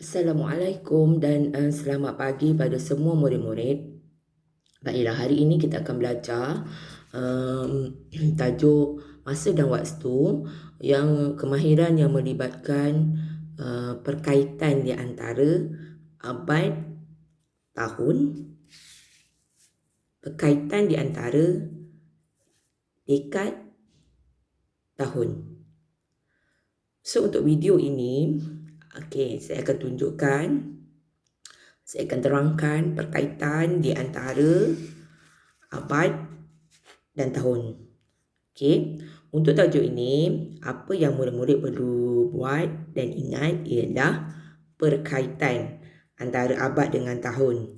Assalamualaikum dan selamat pagi pada semua murid-murid. Baiklah, hari ini kita akan belajar tajuk masa dan waktu yang kemahiran yang melibatkan perkaitan di antara abad, tahun, perkaitan di antara dekad, tahun. So untuk video ini, saya akan tunjukkan, saya akan terangkan perkaitan di antara abad dan tahun. Untuk tajuk ini, apa yang murid-murid perlu buat dan ingat ialah perkaitan antara abad dengan tahun.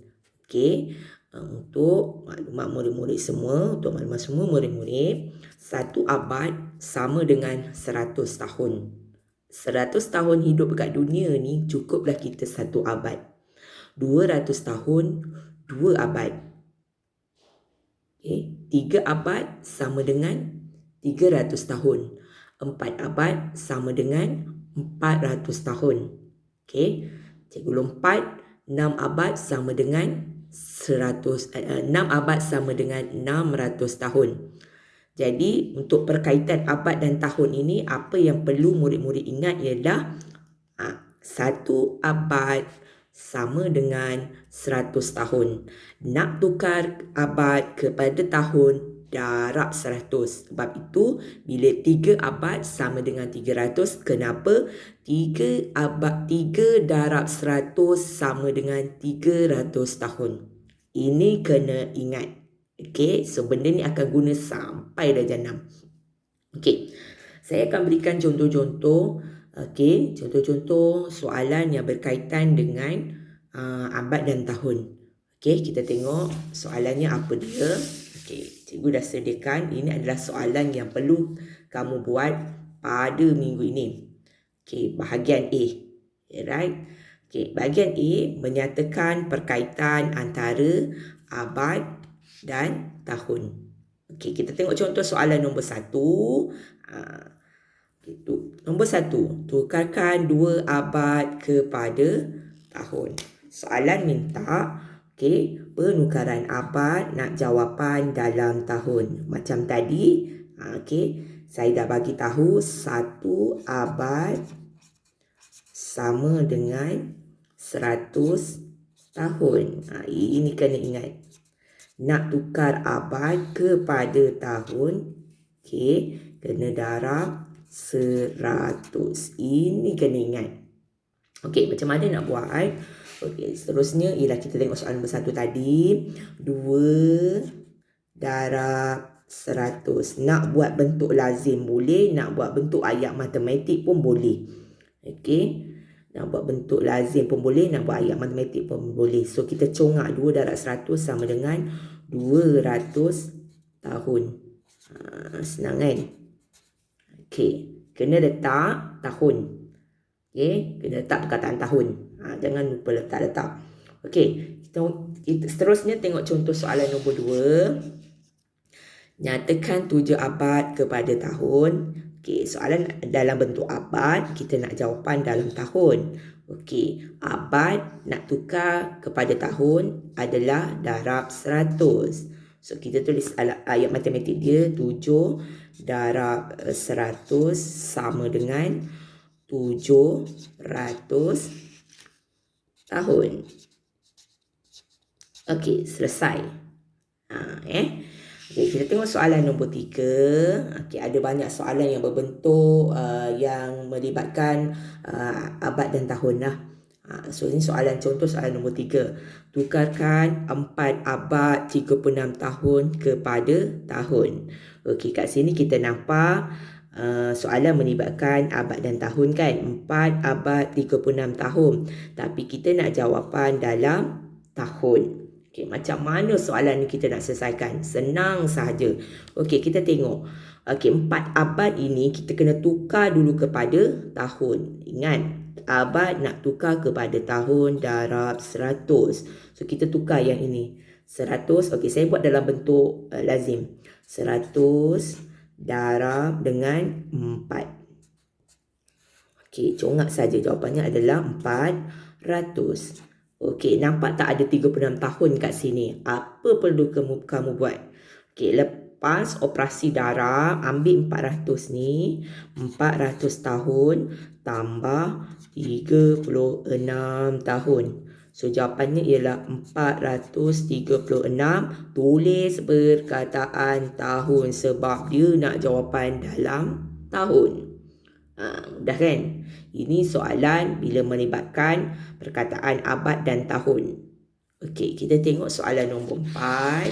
Untuk maklumat murid-murid semua, untuk maklumat semua murid-murid, satu abad sama dengan 100 tahun. 100 tahun hidup dekat dunia ni cukuplah kita satu abad. 200 tahun, 2 abad. 3 abad sama dengan 300 tahun. 4 abad sama dengan 400 tahun. Cikgu lompat, 6 abad sama dengan 6 abad sama dengan 600 tahun. Jadi untuk perkaitan abad dan tahun ini, apa yang perlu murid-murid ingat ialah satu abad sama dengan 100 tahun. Nak tukar abad kepada tahun, darab 100. Sebab itu, bila 3 abad sama dengan 300, kenapa? 3 darab 100 sama dengan 300 tahun. Ini kena ingat. So benda ni akan guna sampai darjah 6. Saya akan berikan contoh-contoh. Contoh-contoh soalan yang berkaitan dengan abad dan tahun. Kita tengok soalannya apa dia. Cikgu dah sediakan. Ini adalah soalan yang perlu kamu buat pada minggu ini. Bahagian A. Bahagian A menyatakan perkaitan antara abad dan tahun. Kita tengok contoh soalan nombor 1. Nombor 1, tukarkan 2 abad kepada tahun. Soalan minta penukaran abad, nak jawapan dalam tahun. Macam tadi, saya dah bagi tahu 1 abad sama dengan 100 tahun. Ini kena ingat. Nak tukar abad kepada tahun, kena darab 100. Ini kena ingat. Macam mana nak buat? Seterusnya ialah kita tengok soalan nombor 1 tadi. 2 darab 100. Nak buat bentuk lazim boleh, nak buat bentuk ayat matematik pun boleh. Nak buat bentuk lazim pun boleh, nak buat ayat matematik pun boleh. So kita congak 2 darab 100 sama dengan 200 tahun. Senang kan? Kena letak tahun. Kena letak perkataan tahun. Jangan lupa letak. Seterusnya tengok contoh soalan nombor 2. Nyatakan 7 abad kepada tahun. Soalan dalam bentuk abad, kita nak jawapan dalam tahun. Abad nak tukar kepada tahun adalah darab 100. So kita tulis ayat matematik dia, 7 darab 100 sama dengan 700 tahun. Selesai. Kita tengok soalan nombor 3. Ada banyak soalan yang berbentuk yang melibatkan abad dan tahun lah. So ini soalan contoh soalan nombor 3. Tukarkan 4 abad 36 tahun kepada tahun. Kat sini kita nampak soalan melibatkan abad dan tahun kan. 4 abad 36 tahun. Tapi kita nak jawapan dalam tahun. Macam mana soalan ni kita nak selesaikan? Senang sahaja. Kita tengok. 4 abad ini kita kena tukar dulu kepada tahun. Ingat, abad nak tukar kepada tahun, darab 100. So kita tukar yang ini. 100, saya buat dalam bentuk lazim. 100 darab dengan 4. Congak saja, jawapannya adalah 400 Okey, nampak tak ada 36 tahun kat sini? Apa perlu kamu buat? Okey, lepas operasi darab, ambil 400 ni. 400 tahun tambah 36 tahun. So, jawapannya ialah 436. Tulis perkataan tahun sebab dia nak jawapan dalam tahun. Mudah kan? Ini soalan bila melibatkan perkataan abad dan tahun. Okey, kita tengok soalan nombor 4.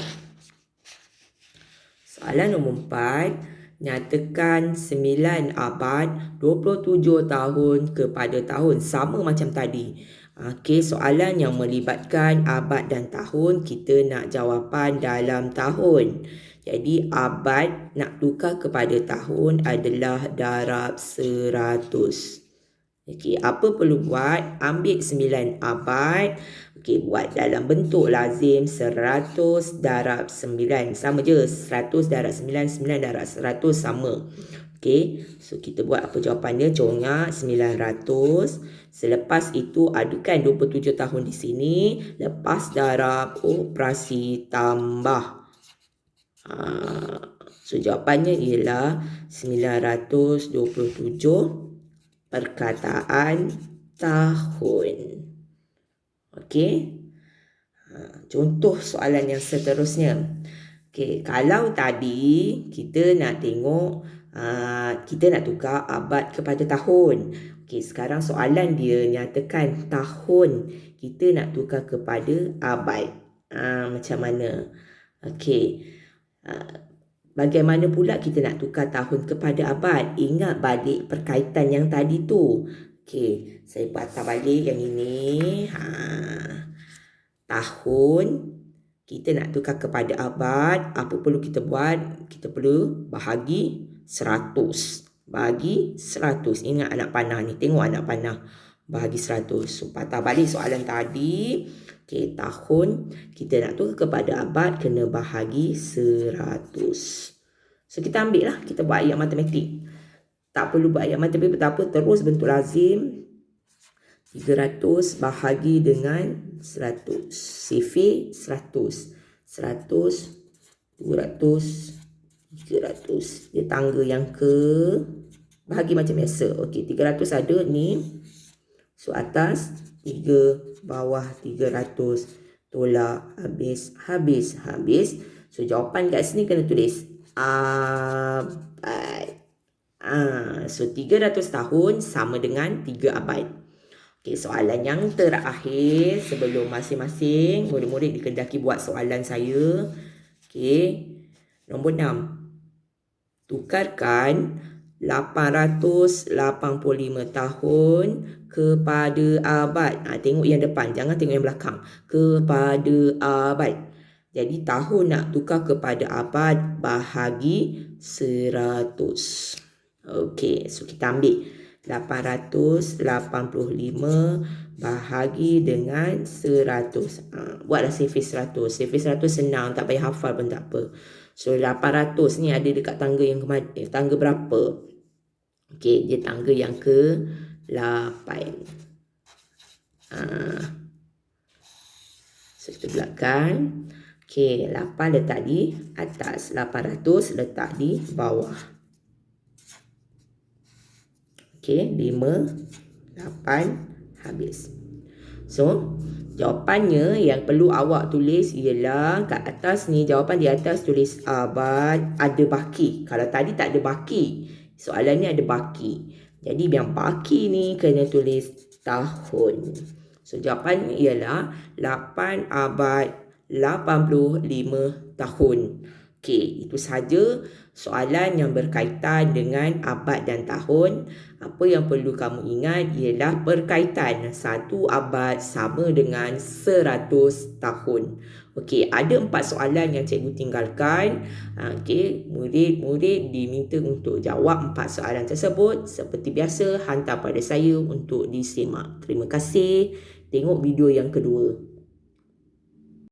Soalan nombor 4. Nyatakan 9 abad 27 tahun kepada tahun. Sama macam tadi. Okey, soalan yang melibatkan abad dan tahun, kita nak jawapan dalam tahun. Jadi abad nak tukar kepada tahun adalah darab 100. Okey, apa perlu buat? Ambil 9 abad. Okey, buat dalam bentuk lazim 100 darab 9. Sama je, 100 darab 9, 9 darab 100 sama. Okey, so kita buat apa jawapannya? Contohnya 900. Selepas itu adukan 27 tahun di sini. Lepas darab, operasi tambah. So jawapannya ialah 927 perkataan tahun. Okey. Contoh soalan yang seterusnya. Okey, kalau tadi kita nak tengok, kita nak tukar abad kepada tahun. Okey, sekarang soalan dia nyatakan tahun kita nak tukar kepada abad. Macam mana? Okey. Bagaimana pula kita nak tukar tahun kepada abad? Ingat balik perkaitan yang tadi tu. Okey, saya patah balik yang ini. Tahun kita nak tukar kepada abad. Apa perlu kita buat? Kita perlu bahagi 100. Bahagi 100. Ingat anak panah ni. Tengok anak panah. Bahagi 100. So, patah balik soalan tadi. Okey, tahun kita nak tukar kepada abad kena bahagi 100. So, kita ambil lah. Kita buat ayat matematik. Tak perlu buat ayat matematik. Betapa terus bentuk lazim. 300 bahagi dengan 100. CV 100. 100, 200, 300. Dia tangga yang ke. Bahagi macam biasa. Okey, 300 ada ni. So, atas 3, bawah 300. Tolak, habis. So, jawapan kat sini kena tulis abad. So, 300 tahun sama dengan 3 abad. Okey, soalan yang terakhir sebelum masing-masing murid-murid di Kendaki buat soalan saya. Okey, nombor 6. Tukarkan 885 tahun kepada abad. Tengok yang depan, jangan tengok yang belakang. Kepada abad. Jadi tahun nak tukar kepada abad bahagi 100. Okey, so kita ambil 885 bahagi dengan 100. Buatlah CV 100. CV 100 senang, tak payah hafal pun tak apa. So 800 ni ada dekat tangga yang tangga berapa? Okey, dia tangga yang ke-8. So kita belakang. Okey, 8 letak di atas, 800 letak di bawah. Okey, 5, 8, habis. So, jawapannya yang perlu awak tulis ialah kat atas ni, jawapan di atas tulis abad, ada baki. Kalau tadi tak ada baki, soalan ni ada baki. Jadi, yang baki ni kena tulis tahun. So, jawapannya ialah 8 abad 85 tahun. Okey, itu saja soalan yang berkaitan dengan abad dan tahun. Apa yang perlu kamu ingat ialah perkaitan 1 abad sama dengan 100 tahun. Okey, ada 4 soalan yang cikgu tinggalkan. Okey, murid-murid diminta untuk jawab 4 soalan tersebut. Seperti biasa, hantar pada saya untuk disimak. Terima kasih. Tengok video yang kedua.